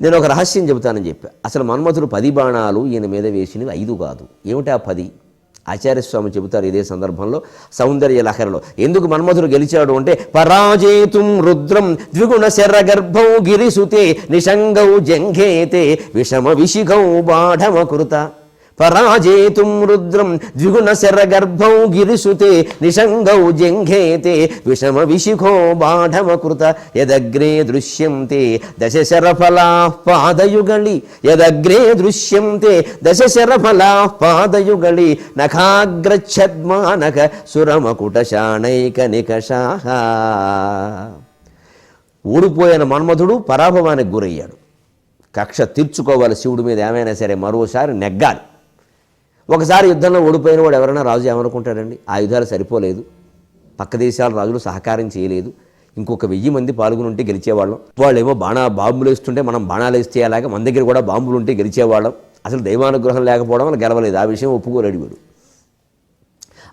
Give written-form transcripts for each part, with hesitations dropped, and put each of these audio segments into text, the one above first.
నేను ఒక రహస్యం చెబుతానని చెప్పా. అసలు మన్మథుడు 10 బాణాలు ఈయన మీద వేసినవి 5 కాదు. ఏమిటా 10? ఆచార్యస్వామి చెబుతారు ఇదే సందర్భంలో సౌందర్య లహరిలో. ఎందుకు మన్మథుడు గెలిచాడు అంటే పరాజేతుం రుద్రం ద్విగుణ శరగర్భౌ గిరిసుతే నిషంగౌ జంఘేతే విషమ విశిఖౌ బాఢమకృత. పరాజేతుం రుద్రం ద్విగుణ శరగర్భౌ గిరిసుతే నిషంగౌ జంఘేతే విషమ విశిఖో బాఢమకృత. యదగ్రే దృశ్యంతే దశశరఫలా పాదయుగళి యదగ్రే దృశ్యంతే దశశరఫలా పాదయుగళి నఖాగ్రఛద్మానక సురమకుటశాణైక నికషాః. ఓడిపోయిన మన్మథుడు పరాభవానికి గురయ్యాడు. కక్ష తీర్చుకోవాలి శివుడి మీద ఏమైనా సరే, మరోసారి నెగ్గాలి. ఒకసారి యుద్ధంలో ఓడిపోయిన వాడు ఎవరైనా రాజు ఏమనుకుంటాడండి? ఆయుధాలు సరిపోలేదు, పక్క దేశాల రాజులు సహకారం చేయలేదు, ఇంకొక 1000 మంది పాల్గొని ఉంటే గెలిచేవాళ్ళం, వాళ్ళేమో బాంబులు వేస్తుంటే మనం బాణాలు వేస్తే అలాగే మన దగ్గర కూడా బాంబులు ఉంటే గెలిచేవాళ్ళం, అసలు దైవానుగ్రహం లేకపోవడం వల్ల గెలవలేదు, ఆ విషయం ఒప్పుకోలేడు వీడు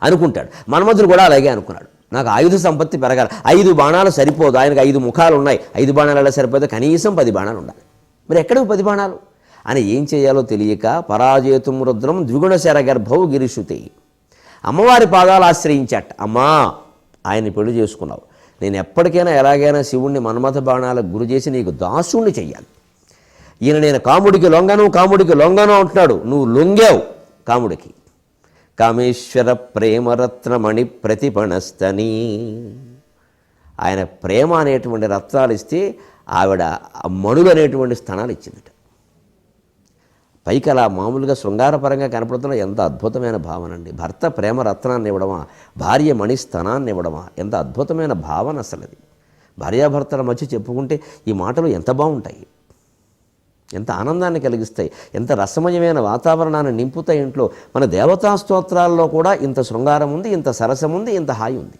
అనుకుంటాడు. మన్మథుడు కూడా అలాగే అనుకున్నాడు. నాకు ఆయుధ సంపత్తి పెరగాలి, 5 బాణాలు సరిపోదు, ఆయనకు 5 ముఖాలు ఉన్నాయి, 5 బాణాలు ఎలా సరిపోతే కనీసం 10 బాణాలు ఉండాలి. మరి ఎక్కడికి 10 బాణాలు అని ఏం చేయాలో తెలియక పరాజేతుం రుద్రం ద్విగుణ శరగర్భౌ గిరిశుతే అమ్మవారి పాదాలు ఆశ్రయించాట. అమ్మా, ఆయన్ని పెళ్లి చేసుకున్నావు, నేను ఎప్పటికైనా ఎలాగైనా శివుణ్ణి మన్మథ బాణాలకు గురి చేసి నీకు దాసుణ్ణి చెయ్యాలి. ఈయన నేను కాముడికి లొంగను అంటున్నాడు, నువ్వు లొంగావు కాముడికి. కామేశ్వర ప్రేమరత్నమణి ప్రతిపణస్తని, ఆయన ప్రేమ అనేటువంటి రత్నాలు ఇస్తే ఆవిడ మణులు అనేటువంటి స్థానాలు ఇచ్చిందట. పైకి అలా మామూలుగా శృంగారపరంగా కనపడుతున్న ఎంత అద్భుతమైన భావన అండి. భర్త ప్రేమ రత్నాన్ని ఇవ్వడమా, భార్య మణి స్థానాన్ని ఇవ్వడమా, ఎంత అద్భుతమైన భావన అసలు అది. భార్యాభర్తల మధ్య చెప్పుకుంటే ఈ మాటలు ఎంత బాగుంటాయి, ఎంత ఆనందాన్ని కలిగిస్తాయి, ఎంత రసమయమైన వాతావరణాన్ని నింపుతాయి ఇంట్లో. మన దేవతా స్తోత్రాల్లో కూడా ఇంత శృంగారం ఉంది, ఇంత సరసం ఉంది, ఇంత హాయి ఉంది.